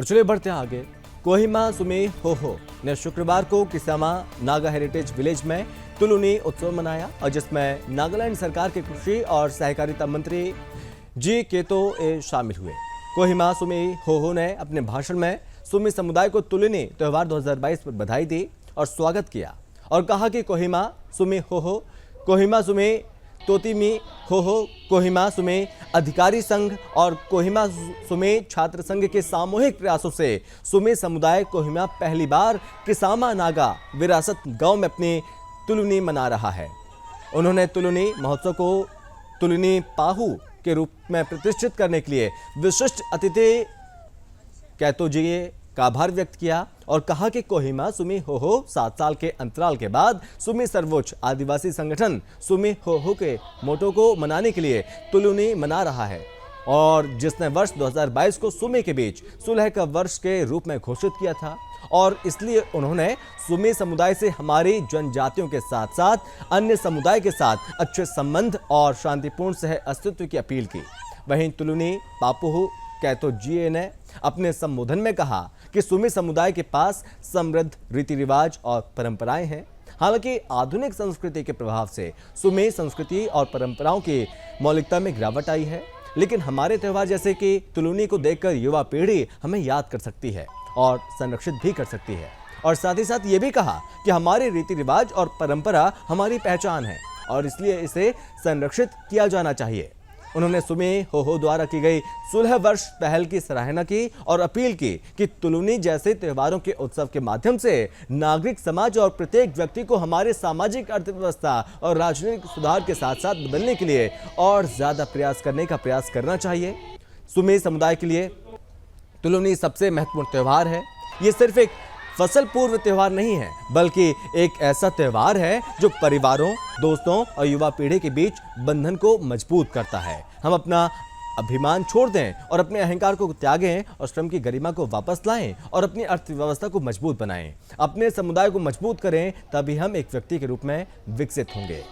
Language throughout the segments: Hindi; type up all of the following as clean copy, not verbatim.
और चलिए बढ़ते हैं आगे। कोहिमा सुमे होहो ने शुक्रवार को किसामा नागा हेरिटेज विलेज में तुलुनी उत्सव मनाया और जिसमें नागालैंड सरकार के कृषि और सहकारिता मंत्री जी केतो ए शामिल हुए। कोहिमा सुमे होहो ने अपने भाषण में सुमी समुदाय को तुलुनी त्योहार 2022 पर बधाई दी और स्वागत किया और कहा कि कोहिमा सुमे होहो, कोहिमा सुमे तोतिमी होहो, कोहिमा सुमे अधिकारी संघ और कोहिमा सुमे छात्र संघ के सामूहिक प्रयासों से सुमे समुदाय कोहिमा पहली बार किसामा नागा विरासत गांव में अपनी तुलुनी मना रहा है। उन्होंने तुलुनी महोत्सव को तुलुनी पाहु के रूप में प्रतिष्ठित करने के लिए विशिष्ट अतिथि कैतोजी का आभार व्यक्त किया और कहा कि कोहिमा सुमी होहो 7 साल के अंतराल के बाद सुमी सर्वोच्च आदिवासी संगठन सुमी होहो के मोटो को मनाने के लिए तुलुनी मना रहा है और जिसने वर्ष 2022 को सुमी के बीच सुलह का वर्ष के रूप में घोषित किया था और इसलिए उन्होंने सुमी समुदाय से हमारी जनजातियों के साथ साथ अन्य समुदाय के साथ अच्छे संबंध और शांतिपूर्ण सह अस्तित्व की अपील की। वहीं तुलुनी पापुहु कैतोजी ने अपने संबोधन में कहा कि सुमी समुदाय के पास समृद्ध रीति रिवाज और परंपराएं हैं। हालांकि आधुनिक संस्कृति के प्रभाव से सुमी संस्कृति और परंपराओं की मौलिकता में गिरावट आई है, लेकिन हमारे त्यौहार जैसे कि तुलुनी को देखकर युवा पीढ़ी हमें याद कर सकती है और संरक्षित भी कर सकती है। और साथ ही साथ ये भी कहा कि हमारे रीति रिवाज और परंपरा हमारी पहचान है और इसलिए इसे संरक्षित किया जाना चाहिए। उन्होंने सुमे होहो द्वारा की गई सुलह वर्ष पहल की सराहना की और अपील की कि तुलुनी जैसे त्योहारों के उत्सव के माध्यम से नागरिक समाज और प्रत्येक व्यक्ति को हमारे सामाजिक अर्थव्यवस्था और राजनीतिक सुधार के साथ साथ बदलने के लिए और ज्यादा प्रयास करना चाहिए। सुमे समुदाय के लिए तुलुनी सबसे महत्वपूर्ण त्योहार है। ये सिर्फ एक फसल पूर्व त्योहार नहीं है, बल्कि एक ऐसा त्योहार है जो परिवारों, दोस्तों और युवा पीढ़ी के बीच बंधन को मजबूत करता है। हम अपना अभिमान छोड़ दें और अपने अहंकार को त्यागें और श्रम की गरिमा को वापस लाएं और अपनी अर्थव्यवस्था को मजबूत बनाएं। अपने समुदाय को मजबूत करें, तभी हम एक व्यक्ति के रूप में विकसित होंगे।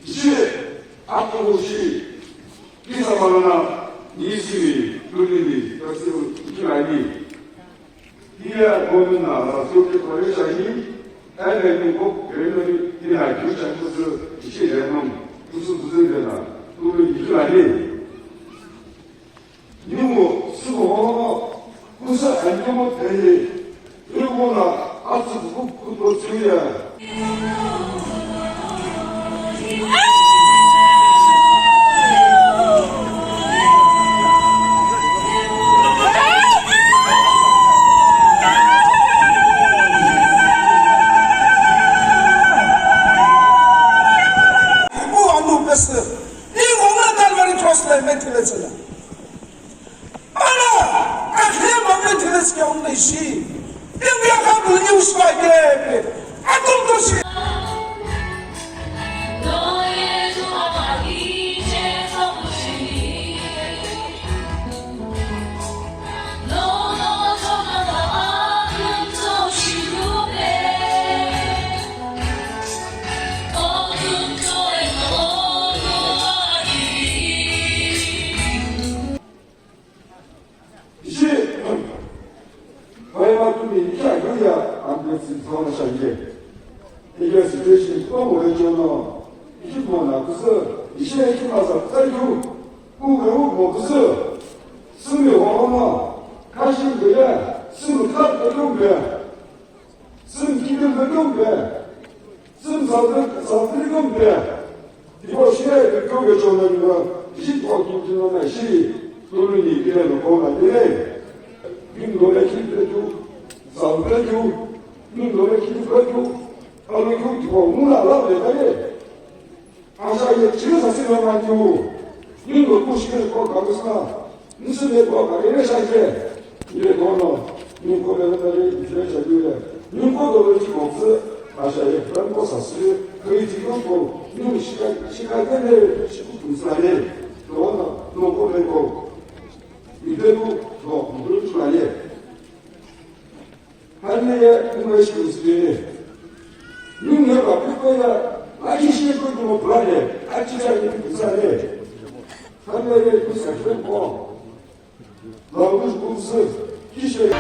이제 앞으로시 기사만나 이수이 누리니 역시 이라니 이야 보는나 소리 거래자니 애들이 꼭 그래도 이라 교장부터 이제는 무슨 되나 우리 이라니 이모 수고 무슨 안경을 대해 이거나 앞서 그거 주야 눈 꽂아버리지 못해 아시아의 그런 곳 사실 거의 지금 이놈 시간대를 분산해 또 보내고 이대로 더 그럴 줄 아니 할매의 그것이 무슨 능력 앞에 거야 아기 시에 뭐 불안해 아치자기 분산해 할매의 그 사실은 뭐 너무 무슨 기시에